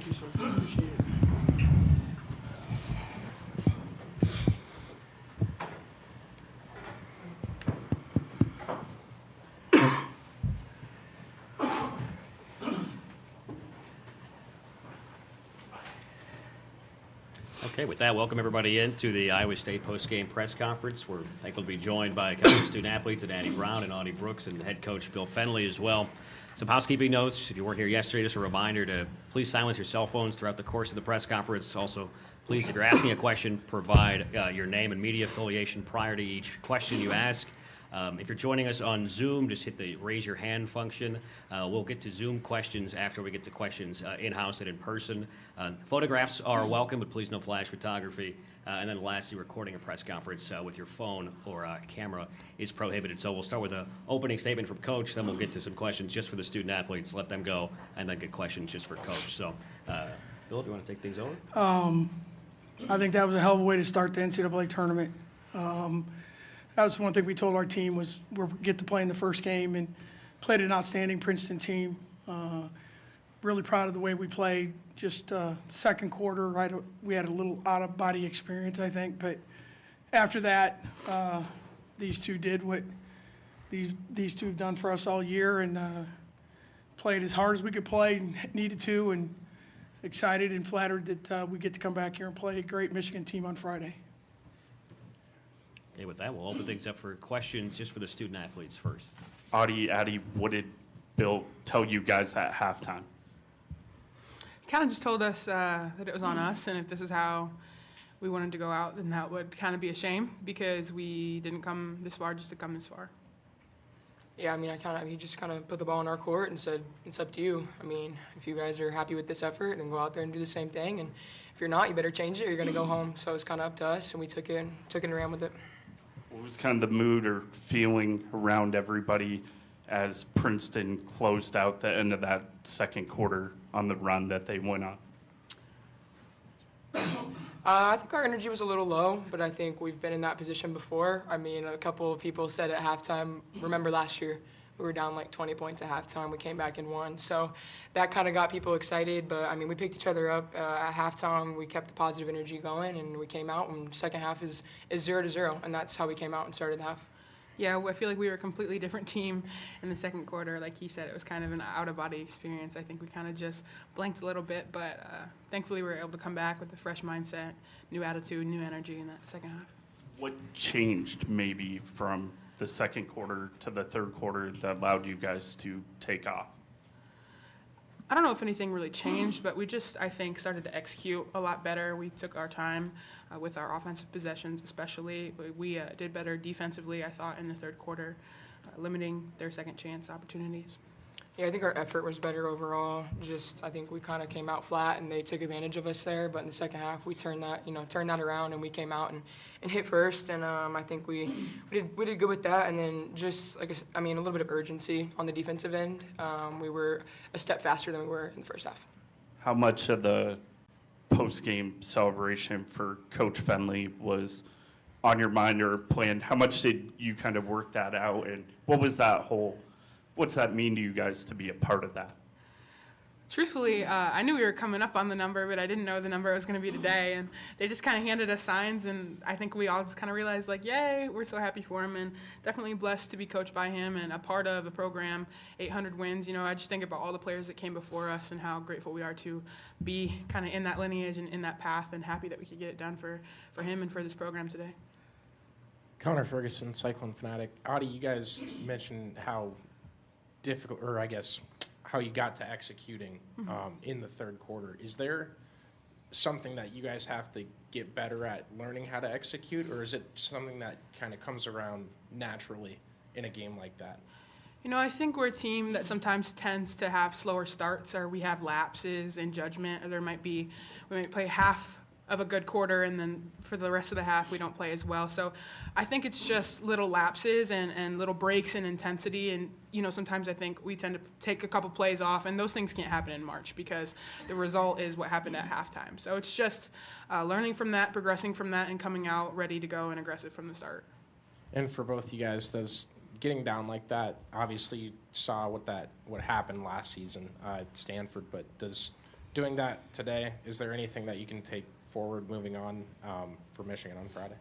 Thank you, sir. Appreciate it. Okay, with that, welcome everybody into the Iowa State postgame press conference. We're thankful to be joined by a couple of student athletes, Andy Brown and Audie Brooks, and head coach Bill Fennelly as well. Some housekeeping notes. If you weren't here yesterday, just a reminder to please silence your cell phones throughout the course of the press conference. Also, please, if you're asking a question, provide your name and media affiliation prior to each question you ask. If you're joining us on Zoom, just hit the raise your hand function. We'll get to Zoom questions after we get to questions in-house and in person. Photographs are welcome, but please no flash photography. And then lastly, recording a press conference with your phone or camera is prohibited. So we'll start with an opening statement from Coach, then we'll get to some questions just for the student athletes, let them go, and then get questions just for Coach. So, Bill, if you want to take things over. I think that was a hell of a way to start the NCAA tournament. That was one thing we told our team was we'll get to play in the first game, and played an outstanding Princeton team. Really proud of the way we played. Just second quarter, right, we had a little out-of-body experience, I think. But after that, these two did what these two have done for us all year, and played as hard as we could play and needed to, and excited and flattered that we get to come back here and play a great Michigan team on Friday. Okay, with that, we'll open things up for questions just for the student athletes first. Audie, what did Bill tell you guys at halftime? Kind of just told us that it was on us, and if this is how we wanted to go out, then that would kind of be a shame because we didn't come this far just to come this far. Yeah, I mean, he just kind of put the ball in our court and said, it's up to you. I mean, if you guys are happy with this effort, then go out there and do the same thing. And if you're not, you better change it or you're going to go home. So it's kind of up to us, and we took it and ran with it. What was kind of the mood or feeling around everybody as Princeton closed out the end of that second quarter on the run that they went on? I think our energy was a little low, but I think we've been in that position before. I mean, a couple of people said at halftime, remember last year, we were down like 20 points at halftime. We came back and won. So that kind of got people excited. But, I mean, we picked each other up at halftime. We kept the positive energy going, and we came out. And second half is 0-0, and that's how we came out and started the half. Yeah, I feel like we were a completely different team in the second quarter. Like he said, it was kind of an out-of-body experience. I think we kind of just blanked a little bit, but thankfully we were able to come back with a fresh mindset, new attitude, new energy in that second half. What changed maybe from the second quarter to the third quarter that allowed you guys to take off? I don't know if anything really changed, but we just, I think, started to execute a lot better. We took our time with our offensive possessions especially. We did better defensively, I thought, in the third quarter, limiting their second chance opportunities. Yeah, I think our effort was better overall. I think we kind of came out flat, and they took advantage of us there. But in the second half, we turned that around, and we came out and hit first. And I think we did good with that. And then just a little bit of urgency on the defensive end. We were a step faster than we were in the first half. How much of the post-game celebration for Coach Fennelly was on your mind or planned? How much did you kind of work that out, and what's that mean to you guys to be a part of that? Truthfully, I knew we were coming up on the number, but I didn't know the number was going to be today. And they just kind of handed us signs, and I think we all just kind of realized, like, yay, we're so happy for him, and definitely blessed to be coached by him and a part of a program, 800 wins. You know, I just think about all the players that came before us and how grateful we are to be kind of in that lineage and in that path, and happy that we could get it done for him and for this program today. Connor Ferguson, Cyclone Fanatic. Audie, you guys mentioned how difficult, or I guess how you got to executing in the third quarter. Is there something that you guys have to get better at learning how to execute, or is it something that kind of comes around naturally in a game like that? You know, I think we're a team that sometimes tends to have slower starts, or we have lapses in judgment, or we might play half of a good quarter, and then for the rest of the half we don't play as well. So I think it's just little lapses and little breaks in intensity, and you know, sometimes I think we tend to take a couple plays off, and those things can't happen in March because the result is what happened at halftime. So it's just learning from that, progressing from that, and coming out ready to go and aggressive from the start. And for both you guys, does getting down like that, obviously you saw what happened last season at Stanford, but does doing that today, is there anything that you can take forward moving on for Michigan on Friday?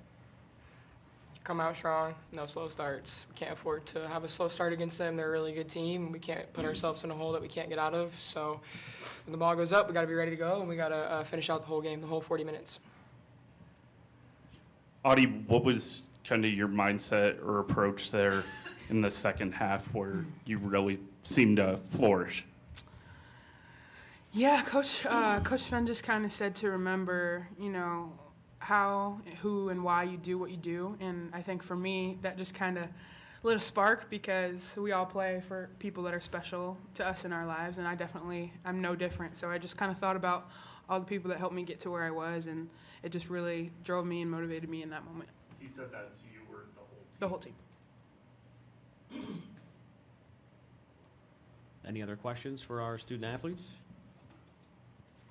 Come out strong, no slow starts. We can't afford to have a slow start against them. They're a really good team. We can't put ourselves in a hole that we can't get out of. So when the ball goes up, we got to be ready to go, and we got to finish out the whole game, the whole 40 minutes. Audie, what was kind of your mindset or approach there in the second half where you really seemed to flourish? Yeah, Coach Fenn just kind of said to remember, how, who, and why you do what you do. And I think for me, that just kind of lit a spark because we all play for people that are special to us in our lives, and I'm no different. So I just kind of thought about all the people that helped me get to where I was, and it just really drove me and motivated me in that moment. He said that to you or the whole team? The whole team. Any other questions for our student athletes?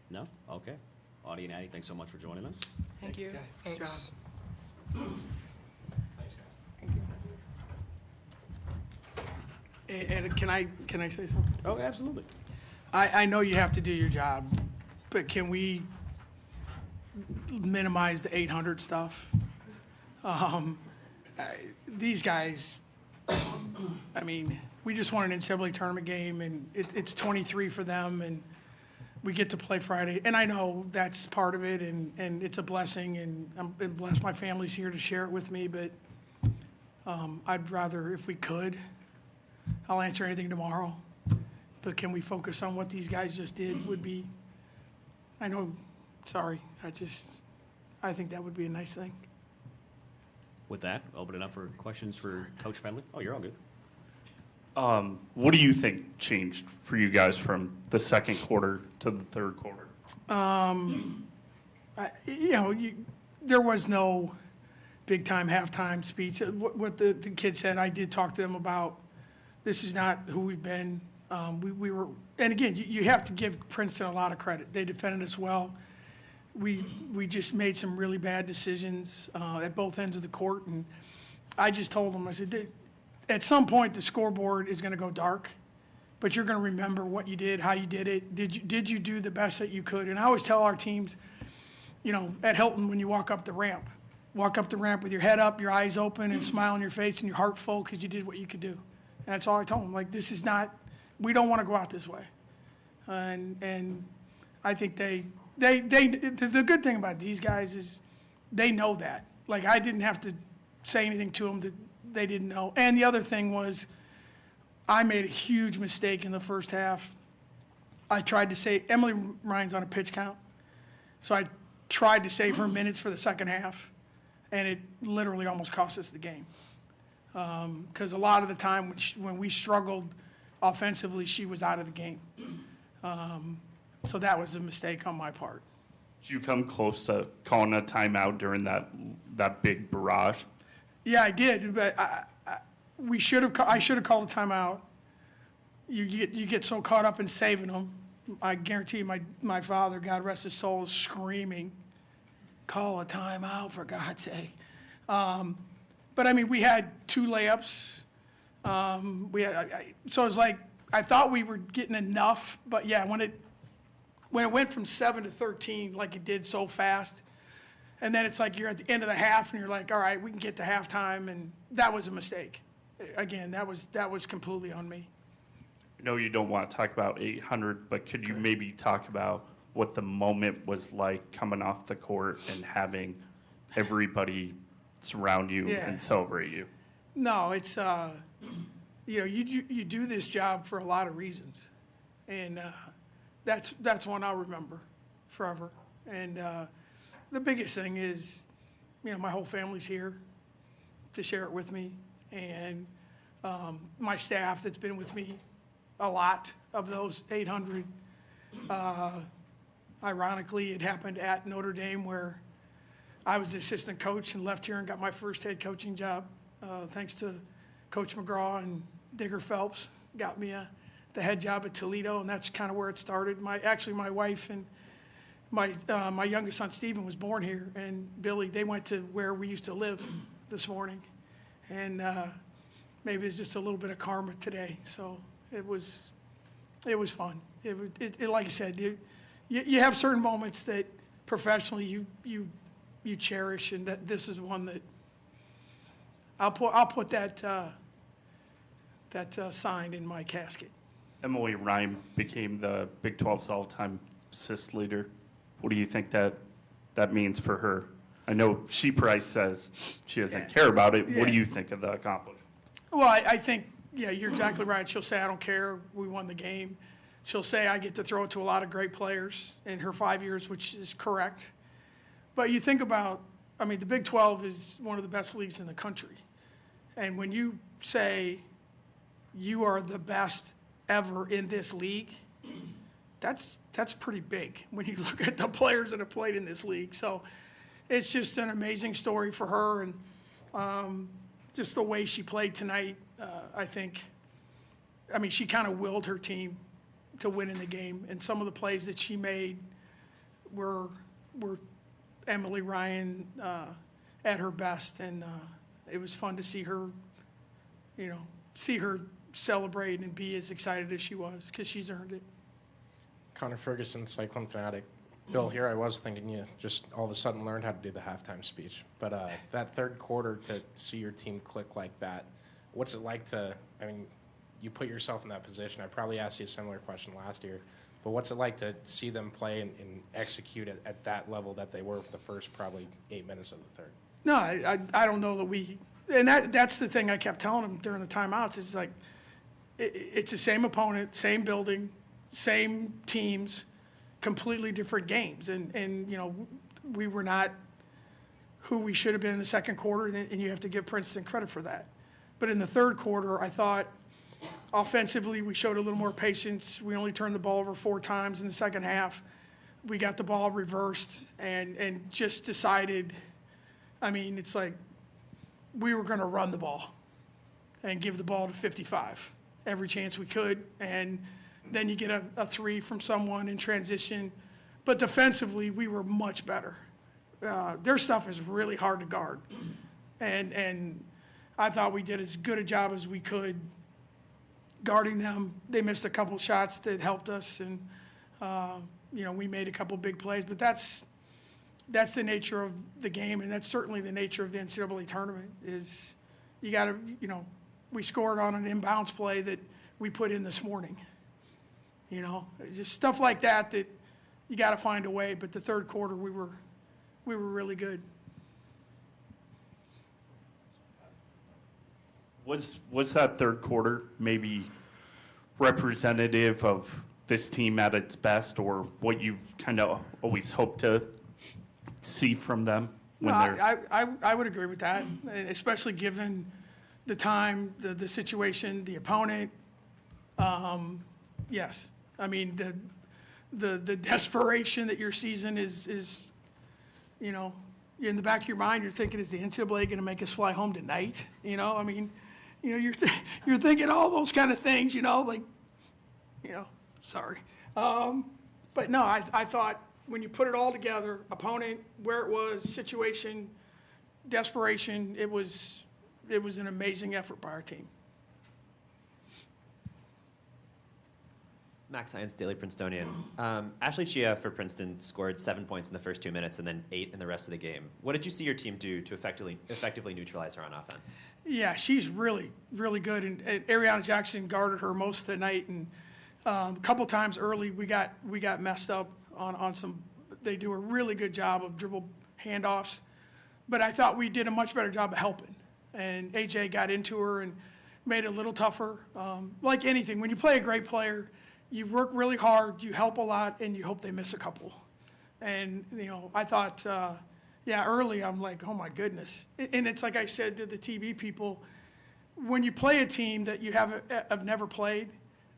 No? Okay. Audie and Addie, thanks so much for joining us. Thank you. Thanks. Thanks, guys. Thank you. And can I say something? Oh, absolutely. I know you have to do your job, but can we minimize the 800 stuff? These guys, I mean, we just won an NCAA tournament game, and it's 23 for them, and we get to play Friday. And I know that's part of it, and it's a blessing, and I'm blessed my family's here to share it with me, but I'd rather, if we could, I'll answer anything tomorrow, but can we focus on what these guys just did would be, I know, sorry, I think that would be a nice thing. With that, open it up for questions for Coach Fennelly. Oh, you're all good. What do you think changed for you guys from the second quarter to the third quarter? There was no big-time halftime speech. What the kid said, I did talk to them about, this is not who we've been. We were, and again, you have to give Princeton a lot of credit. They defended us well. We just made some really bad decisions at both ends of the court, and I just told them, I said, at some point the scoreboard is going to go dark, but you're going to remember what you did, how you did it. Did you do the best that you could? And I always tell our teams, at Hilton, when you walk up the ramp with your head up, your eyes open, and smile on your face, and your heart full because you did what you could do. And that's all I told them. Like, this is not, we don't want to go out this way. And I think the good thing about these guys is they know that. Like, I didn't have to say anything to them that they didn't know. And the other thing was, I made a huge mistake in the first half. I tried to say, Emily Ryan's on a pitch count, so I tried to save her minutes for the second half, and it literally almost cost us the game. Because a lot of the time when we struggled offensively, she was out of the game. So that was a mistake on my part. Did you come close to calling a timeout during that big barrage? Yeah, I did, but I should have called a timeout. You get so caught up in saving them. I guarantee my father, God rest his soul, is screaming, "Call a timeout for God's sake!" But I mean, we had 2 layups. So it was like I thought we were getting enough, but yeah, when it went from 7 to 13, like it did so fast. And then it's like you're at the end of the half, and you're like, all right, we can get to halftime, and that was a mistake. Again, that was completely on me. I know you don't want to talk about 800, but could you maybe talk about what the moment was like coming off the court and having everybody surround you and celebrate you? No, it's you do this job for a lot of reasons, and that's one I'll remember forever. And the biggest thing is, my whole family's here to share it with me, and my staff that's been with me a lot of those 800. Ironically, it happened at Notre Dame where I was the assistant coach and left here and got my first head coaching job. Thanks to Coach McGraw and Digger Phelps, got me the head job at Toledo, and that's kind of where it started. My wife and my youngest son, Stephen, was born here, and Billy, they went to where we used to live this morning. And maybe it's just a little bit of karma today. So it was fun. It like I said, you have certain moments that professionally you cherish, and that this is one that I'll put that sign in my casket. Emily Ryan became the Big 12's all-time assist leader. What do you think that means for her? I know she probably says she doesn't care about it. Yeah. What do you think of the accomplishment? Well, I think, yeah, you're exactly right. She'll say, I don't care, we won the game. She'll say, I get to throw it to a lot of great players in her 5 years, which is correct. But you think about, I mean, the Big 12 is one of the best leagues in the country. And when you say you are the best ever in this league, that's pretty big when you look at the players that have played in this league. So it's just an amazing story for her, and just the way she played tonight, I think, I mean, she kind of willed her team to win in the game, and some of the plays that she made were Emily Ryan at her best, and it was fun to see her, celebrate and be as excited as she was, because she's earned it. Connor Ferguson, Cyclone Fanatic. Bill, here I was thinking you just all of a sudden learned how to do the halftime speech. But that third quarter, to see your team click like that, what's it like to, I mean, you put yourself in that position. I probably asked you a similar question last year. But what's it like to see them play and execute at that level that they were for the first probably 8 minutes of the third? No, I don't know that and that's the thing I kept telling them during the timeouts. It's like, it's the same opponent, same building, same teams, completely different games. And we were not who we should have been in the second quarter, and you have to give Princeton credit for that. But in the third quarter, I thought offensively we showed a little more patience. We only turned the ball over 4 times in the second half. We got the ball reversed and just decided, I mean, it's like we were going to run the ball and give the ball to 55 every chance we could. And then you get a 3 from someone in transition. But defensively, we were much better. Their stuff is really hard to guard. And I thought we did as good a job as we could guarding them. They missed a couple shots that helped us, and we made a couple big plays. But that's the nature of the game, and that's certainly the nature of the NCAA tournament. Is you got to, we scored on an inbounds play that we put in this morning. Just stuff like that you got to find a way. But the third quarter, we were really good. Was that third quarter maybe representative of this team at its best, or what you've kind of always hoped to see from them? When I would agree with that, especially given the time, the situation, the opponent. Yes, I mean the desperation that your season is, in the back of your mind, you're thinking, is the NCAA going to make us fly home tonight? I mean, you're thinking all those kind of things, sorry. But no, I thought when you put it all together, opponent, where it was, situation, desperation, it was an amazing effort by our team. Max Hines, Daily Princetonian. Ashley Shia for Princeton scored 7 points in the first 2 minutes and then 8 in the rest of the game. What did you see your team do to effectively neutralize her on offense? Yeah, she's really, really good. And Ariana Jackson guarded her most of the night. And a couple times early, we got messed up on some. They do a really good job of dribble handoffs. But I thought we did a much better job of helping. And AJ got into her and made it a little tougher. Like anything, when you play a great player, you work really hard, you help a lot, and you hope they miss a couple. And, I thought, early I'm like, oh my goodness. And it's like I said to the TV people, when you play a team that you have never played,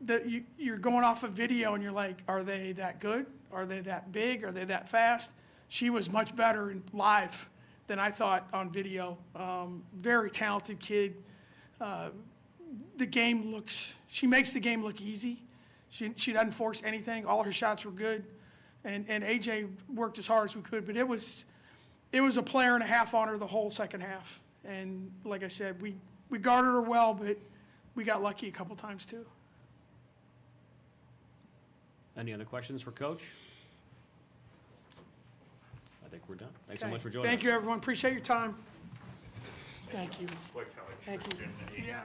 that you're going off of video and you're like, are they that good? Are they that big? Are they that fast? She was much better in live than I thought on video. Very talented kid. She makes the game look easy. She doesn't force anything. All her shots were good. And AJ worked as hard as we could. But it was a player and a half on her the whole second half. And like I said, we guarded her well, but we got lucky a couple times too. Any other questions for Coach? think we're done. Thanks so Okay. much for joining us. Thank you, everyone. Appreciate your time. Thank you. Thank you. Yeah.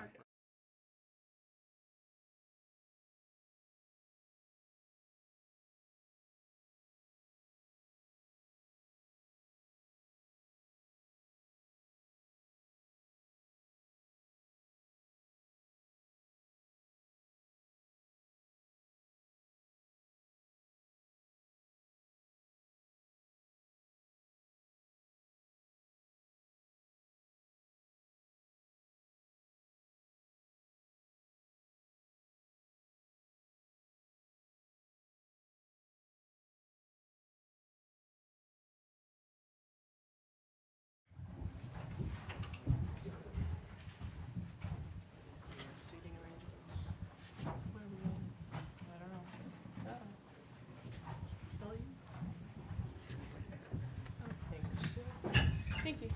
Thank you.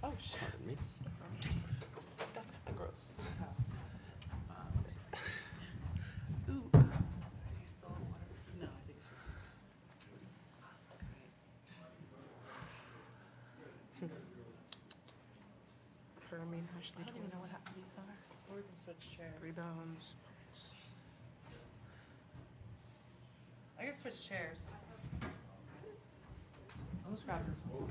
Oh, shit. Pardon me. That's kind of gross. Ooh. No, I think it's just. Hermine, Ashley, I don't even know what happened these are. Or we can switch chairs. rebounds. I can switch chairs. Almost grabbed this one.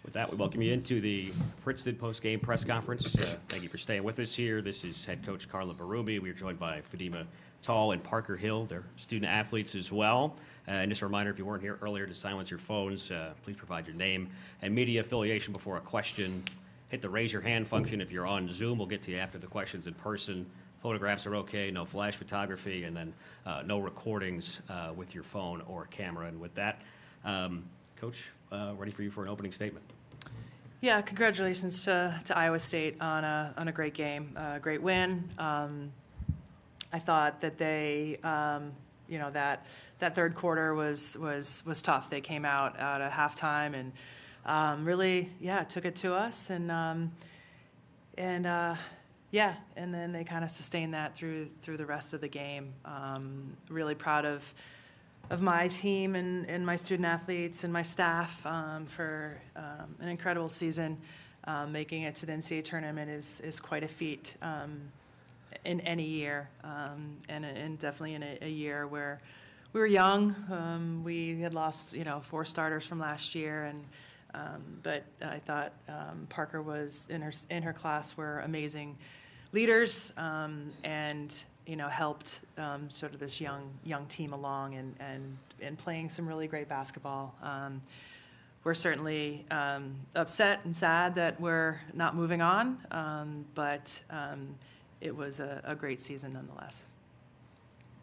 With that, we welcome you into the Princeton Postgame press conference. Thank you for staying with us here. This is head coach Carla Berube. We are joined by Fadima Tall and Parker Hill. They're student athletes as well. And just a reminder, if you weren't here earlier, to silence your phones. Please provide your name and media affiliation before a question. Hit the raise your hand function if you're on Zoom. We'll get to you after the questions in person. Photographs are okay, no flash photography, and then no recordings with your phone or camera. And with that, Coach, ready for you for an opening statement. Yeah, congratulations to Iowa State on a great game, great win. I thought that they, that third quarter was tough. They came out at halftime and really, took it to us and then they kind of sustained that through the rest of the game. Really proud of my team and my student athletes and my staff for an incredible season. Making it to the NCAA tournament is quite a feat in any year, and definitely in a year where we were young. We had lost 4 starters from last year, but I thought Parker was in her class were amazing leaders and helped sort of this young team along and playing some really great basketball. We're certainly upset and sad that we're not moving on, but it was a great season nonetheless.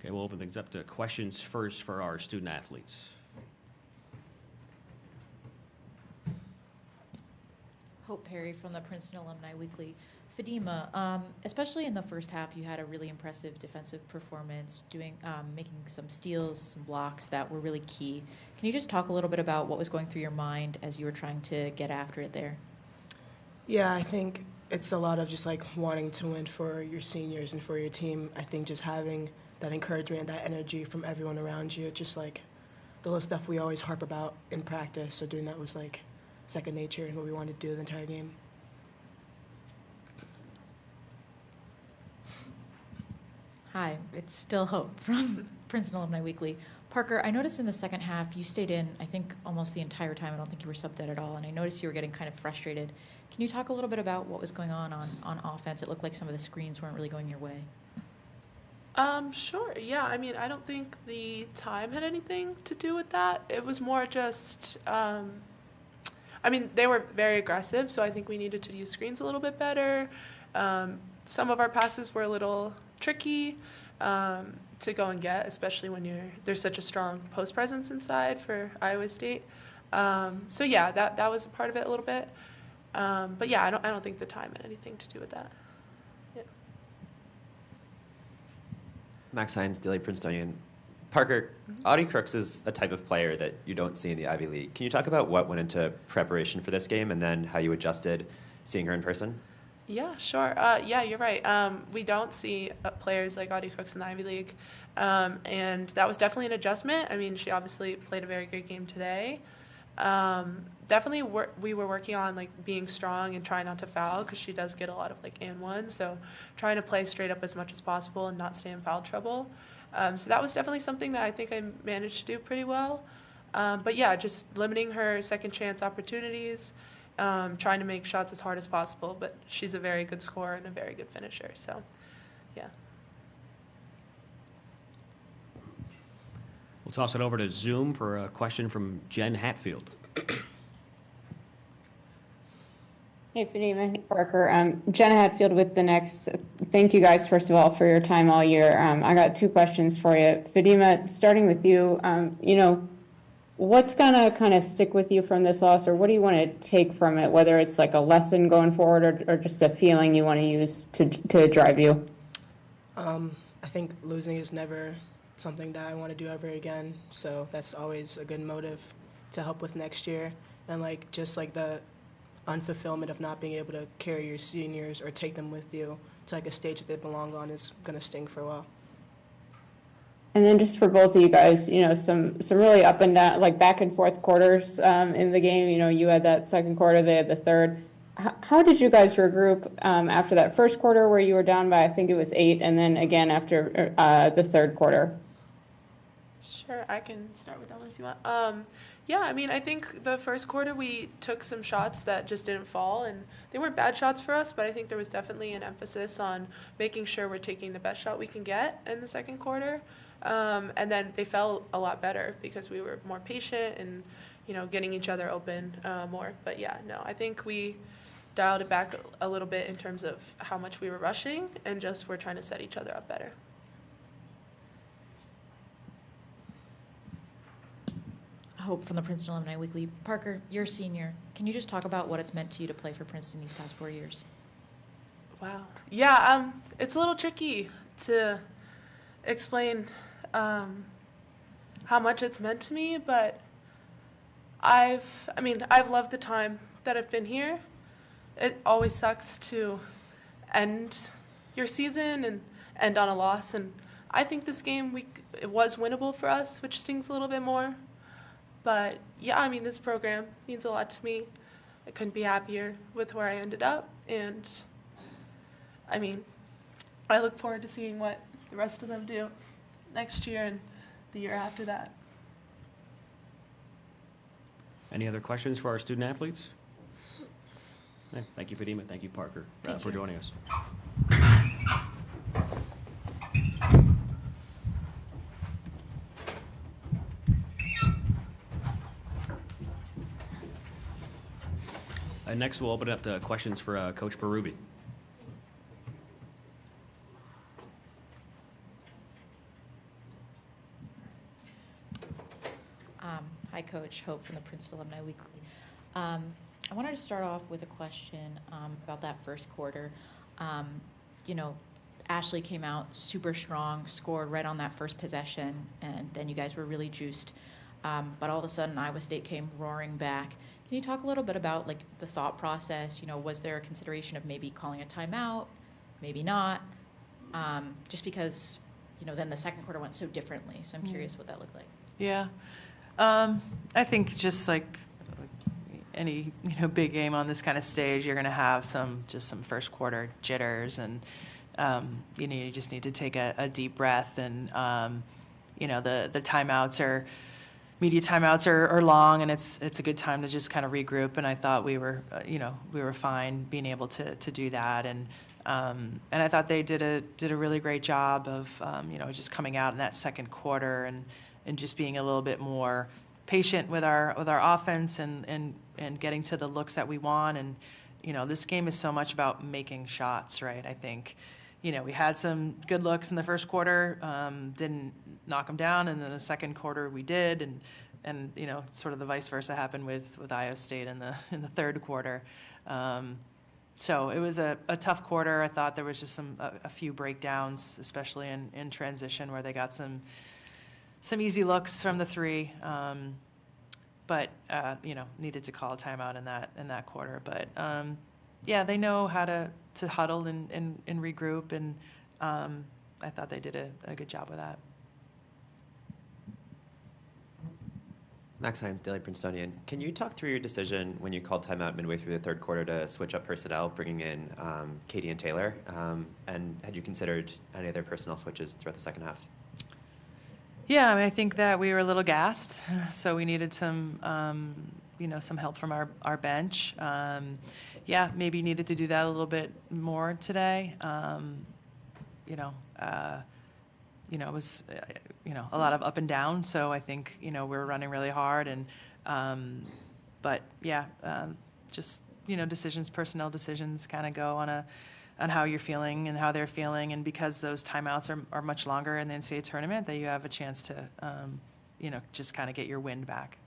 Okay, we'll open things up to questions first for our student athletes. Hope Perry from the Princeton Alumni Weekly. Fadima, especially in the first half, you had a really impressive defensive performance, making some steals, some blocks that were really key. Can you just talk a little bit about what was going through your mind as you were trying to get after it there? Yeah, I think it's a lot of just like wanting to win for your seniors and for your team. I think just having that encouragement, that energy from everyone around you, just like the little stuff we always harp about in practice. So doing that was like second nature and what we wanted to do the entire game. Hi, it's still Hope from Princeton Alumni Weekly. Parker, I noticed in the second half you stayed in, I think, almost the entire time. I don't think you were subbed at all, and I noticed you were getting kind of frustrated. Can you talk a little bit about what was going on offense? It looked like some of the screens weren't really going your way. Sure. Yeah. I mean, I don't think the time had anything to do with that. It was more just, they were very aggressive, so I think we needed to use screens a little bit better. Some of our passes were a little tricky to go and get, especially when there's such a strong post presence inside for Iowa State. So yeah, that was a part of it a little bit. But yeah, I don't think the time had anything to do with that. Max Hines, Daily Princetonian. Parker, Audie Crooks is a type of player that you don't see in the Ivy League. Can you talk about what went into preparation for this game and then how you adjusted seeing her in person? Yeah, sure. Yeah, you're right. We don't see players like Audie Crooks in the Ivy League, and that was definitely an adjustment. I mean, she obviously played a very good game today. Definitely, we were working on like being strong and trying not to foul because she does get a lot of like and ones. So trying to play straight up as much as possible and not stay in foul trouble. So that was definitely something that I think I managed to do pretty well. But yeah, just limiting her second chance opportunities, trying to make shots as hard as possible. But she's a very good scorer and a very good finisher. So, yeah. We'll toss it over to Zoom for a question from Jen Hatfield. Hey, Fadima, hey, Parker. Jenna Hatfield with The Next. Thank you guys, first of all, for your time all year. I got 2 questions for you. Fadima, starting with you, what's going to kind of stick with you from this loss, or what do you want to take from it, whether it's like a lesson going forward or just a feeling you want to use to drive you? I think losing is never something that I want to do ever again, so that's always a good motive to help with next year. And just the unfulfillment of not being able to carry your seniors or take them with you to a stage that they belong on is going to sting for a while. And then just for both of you guys, some really up and down, back and forth quarters in the game. You had that second quarter, they had the third. How did you guys regroup after that first quarter where you were down by, I think it was 8, and then again after the third quarter? Sure, I can start with that one if you want. Yeah, I mean, I think the first quarter we took some shots that just didn't fall, and they weren't bad shots for us, but I think there was definitely an emphasis on making sure we're taking the best shot we can get in the second quarter. And then they fell a lot better because we were more patient and, getting each other open more. But yeah, no, I think we dialed it back a little bit in terms of how much we were rushing and just we're trying to set each other up better. Hope from the Princeton Alumni Weekly. Parker, you're a senior. Can you just talk about what it's meant to you to play for Princeton these past 4 years? Wow. Yeah, it's a little tricky to explain how much it's meant to me, but I've loved the time that I've been here. It always sucks to end your season and end on a loss, and I think this game it was winnable for us, which stings a little bit more. But yeah, this program means a lot to me. I couldn't be happier with where I ended up, and I look forward to seeing what the rest of them do next year and the year after that. Any other questions for our student athletes? Okay, thank you, Fadima. Thank you, Parker, for joining us. Next, we'll open it up to questions for Coach Berube. Hi, Coach. Hope from the Princeton Alumni Weekly. I wanted to start off with a question about that first quarter. Ashley came out super strong, scored right on that first possession, and then you guys were really juiced. But all of a sudden, Iowa State came roaring back. Can you talk a little bit about the thought process? Was there a consideration of maybe calling a timeout, maybe not? Just because, then the second quarter went so differently. So I'm curious what that looked like. Yeah. I think just like any big game on this kind of stage, you're going to have some first quarter jitters, and you just need to take a deep breath, and the timeouts are. Media timeouts are long, and it's a good time to just kind of regroup. And I thought we were fine being able to do that. And I thought they did a really great job of just coming out in that second quarter and just being a little bit more patient with our offense and getting to the looks that we want. And this game is so much about making shots, right? I think. We had some good looks in the first quarter, didn't knock them down, and then the second quarter we did, and sort of the vice versa happened with Iowa State in the third quarter. So it was a tough quarter. I thought there was just a few breakdowns, especially in transition, where they got some easy looks from the three. But needed to call a timeout in that quarter. But yeah, they know how to huddle and regroup, and I thought they did a good job with that. Max Hines, Daily Princetonian. Can you talk through your decision when you called timeout midway through the third quarter to switch up personnel, bringing in Katie and Taylor? And had you considered any other personnel switches throughout the second half? Yeah, I mean, I think that we were a little gassed, so we needed some help from our bench. Yeah, maybe needed to do that a little bit more today. It was, a lot of up and down. So I think, we were running really hard, and, personnel decisions kind of go on how you're feeling and how they're feeling. And because those timeouts are much longer in the NCAA tournament, that you have a chance to, just kind of get your wind back.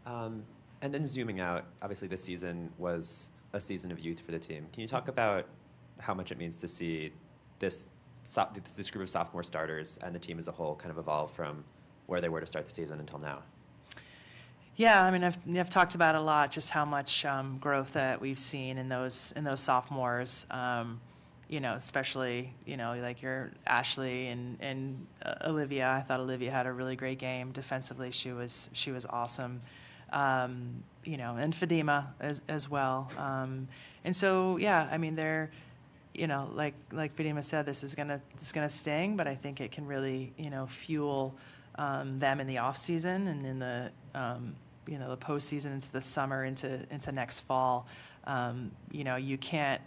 And then zooming out, obviously this season was a season of youth for the team. Can you talk about how much it means to see this group of sophomore starters and the team as a whole kind of evolve from where they were to start the season until now? Yeah, I mean, I've talked about a lot, just how much growth that we've seen in those sophomores. Especially like your Ashley and Olivia. I thought Olivia had a really great game defensively. She was awesome. And Fadima as well. And so yeah, I mean, they're like Fadima said, this is gonna sting, but I think it can really fuel them in the off season and in the the postseason, into the summer, into next fall. You can't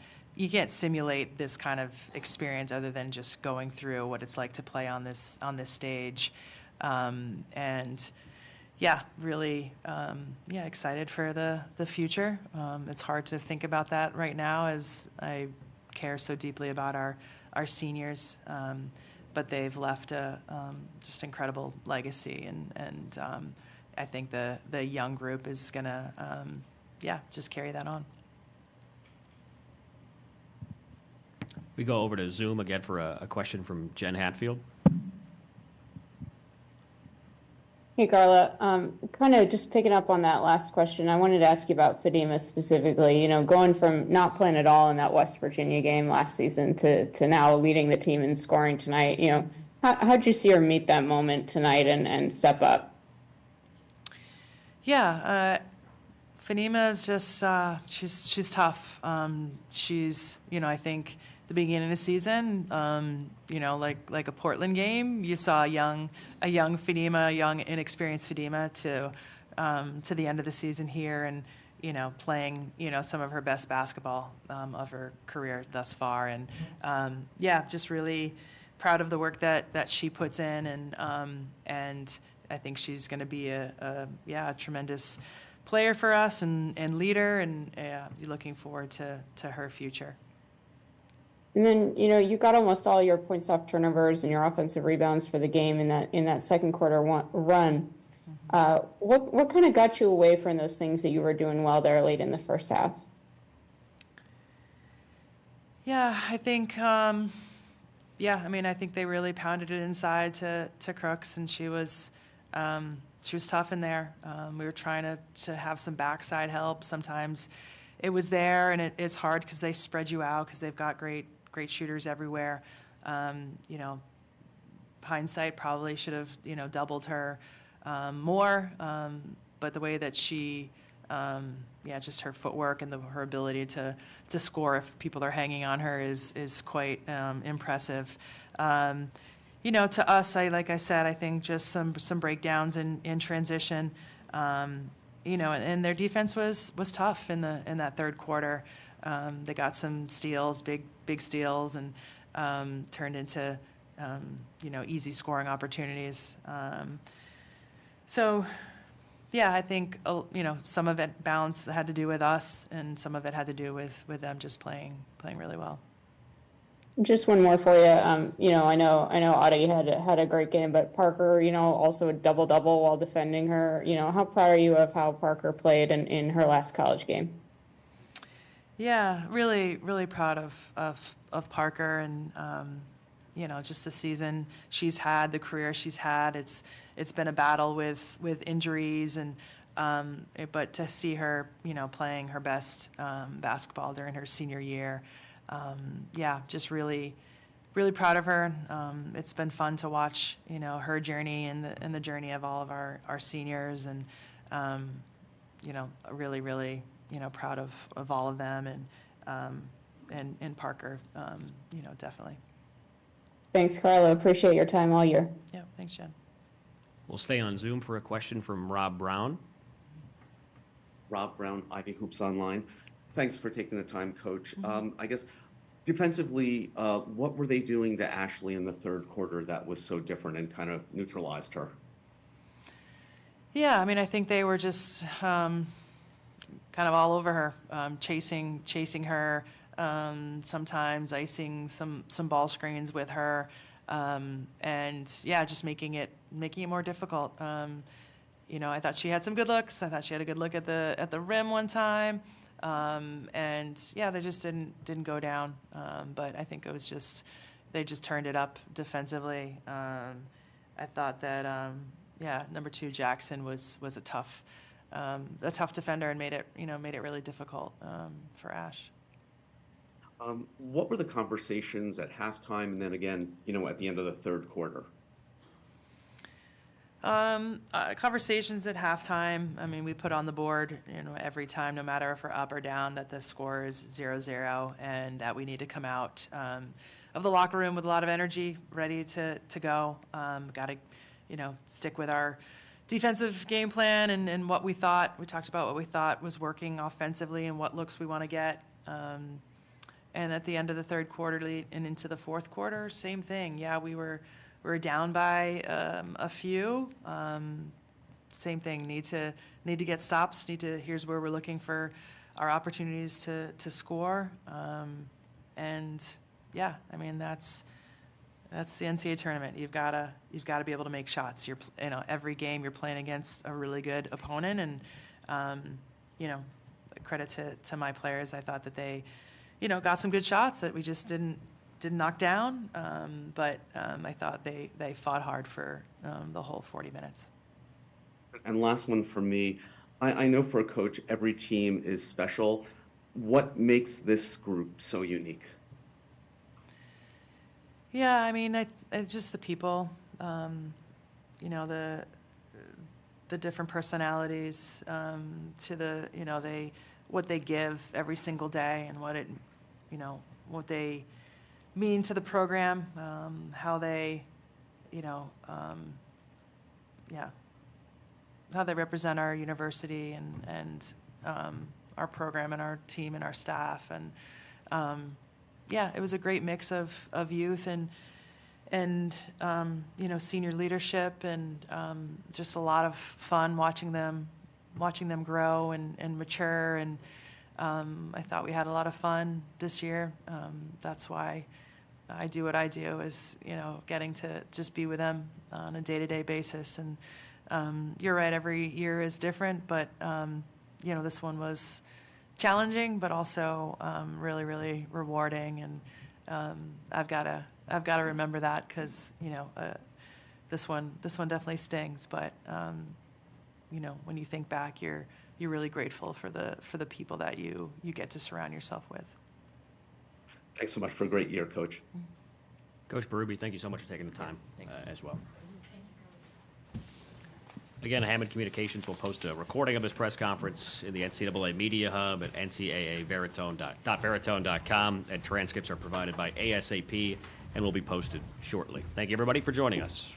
simulate this kind of experience other than just going through what it's like to play on this stage. And yeah, really excited for the future. It's hard to think about that right now, as I care so deeply about our seniors, but they've left a just incredible legacy, and I think the young group is gonna just carry that on. We go over to Zoom again for a question from Jen Hatfield. Hey, Carla. Kind of just picking up on that last question, I wanted to ask you about Fadima specifically. Going from not playing at all in that West Virginia game last season to now leading the team in scoring tonight. How'd you see her meet that moment tonight and step up? Yeah, Fadima is just she's tough. She's I think the beginning of the season, like a Portland game, you saw a young Fadima, a young inexperienced Fadima to the end of the season here, and playing some of her best basketball of her career thus far, and just really proud of the work that she puts in, and I think she's going to be a tremendous player for us and leader, and looking forward to her future. And then, you got almost all your points off turnovers and your offensive rebounds for the game in that second quarter run. What kind of got you away from those things that you were doing well there late in the first half? Yeah, I think, I think they really pounded it inside to Crooks, and she was tough in there. We were trying to have some backside help. Sometimes it was there, and it's hard because they spread you out because they've got great shooters everywhere. Hindsight, probably should have doubled her more, but the way that she just her footwork and her ability to score if people are hanging on her is quite impressive. To us, like I said, I think just some breakdowns in transition. And their defense was tough in that third quarter. They got some steals, big steals, and turned into easy scoring opportunities. I think some of it balance had to do with us, and some of it had to do with them just playing really well. Just one more for you. I know Audie had a great game, but Parker, also a double-double while defending her. How proud are you of how Parker played in her last college game? Yeah, really, really proud of Parker and, you know, just the season she's had, the career she's had. It's been a battle with injuries and, but to see her, you know, playing her best basketball during her senior year, yeah, just really, really proud of her. It's been fun to watch, you know, her journey and the journey of all of our seniors and, you know, really, really, you know, proud of all of them and Parker, you know, definitely. Thanks, Carla. Appreciate your time all year. Yeah, thanks, Jen. We'll stay on Zoom for a question from Rob Brown. Rob Brown, Ivy Hoops Online. Thanks for taking the time, Coach. I guess defensively, what were they doing to Ashley in the third quarter that was so different and kind of neutralized her? Yeah, I mean, I think they were just kind of all over her, chasing her, sometimes icing some ball screens with her, and yeah, just making it more difficult. You know, I thought she had some good looks. I thought she had a good look at the rim one time, and yeah, they just didn't go down. But I think it was just they just turned it up defensively. I thought that yeah, number 2 Jackson was a tough defender and made it really difficult for Ash. What were the conversations at halftime and then again, you know, at the end of the third quarter? Conversations at halftime. I mean, we put on the board, you know, every time, no matter if we're up or down, that the score is 0-0 and that we need to come out of the locker room with a lot of energy, ready to go. Got to, you know, stick with our defensive game plan and what we thought. We talked about what we thought was working offensively and what looks we want to get. And at the end of the third quarter and into the fourth quarter, same thing. Yeah, we were down by a few. Same thing. Need to get stops. Here's where we're looking for our opportunities to score. And yeah, I mean that's the NCAA tournament. You've got to be able to make shots. You know, every game you're playing against a really good opponent, and you know, credit to my players. I thought that they, you know, got some good shots that we just didn't knock down. But I thought they fought hard for the whole 40 minutes. And last one for me. I know for a coach, every team is special. What makes this group so unique? Yeah, I mean, just the people, you know, the different personalities, to the, you know, what they give every single day and what they mean to the program, how they, you know, yeah, how they represent our university and our program and our team and our staff and. Yeah, it was a great mix of youth and you know, senior leadership and just a lot of fun watching them grow and mature, and I thought we had a lot of fun this year. That's why I do what I do, is, you know, getting to just be with them on a day-to-day basis. And you're right, every year is different, but you know, this one was challenging, but also really, really rewarding. And I've got to remember that, because you know, this one definitely stings. But you know, when you think back, you're really grateful for the people that you get to surround yourself with. Thanks so much for a great year, Coach. Coach Berube, thank you so much for taking the time as well. Again, Hammond Communications will post a recording of his press conference in the NCAA Media Hub at ncaaveritone.com, and transcripts are provided by ASAP and will be posted shortly. Thank you, everybody, for joining us.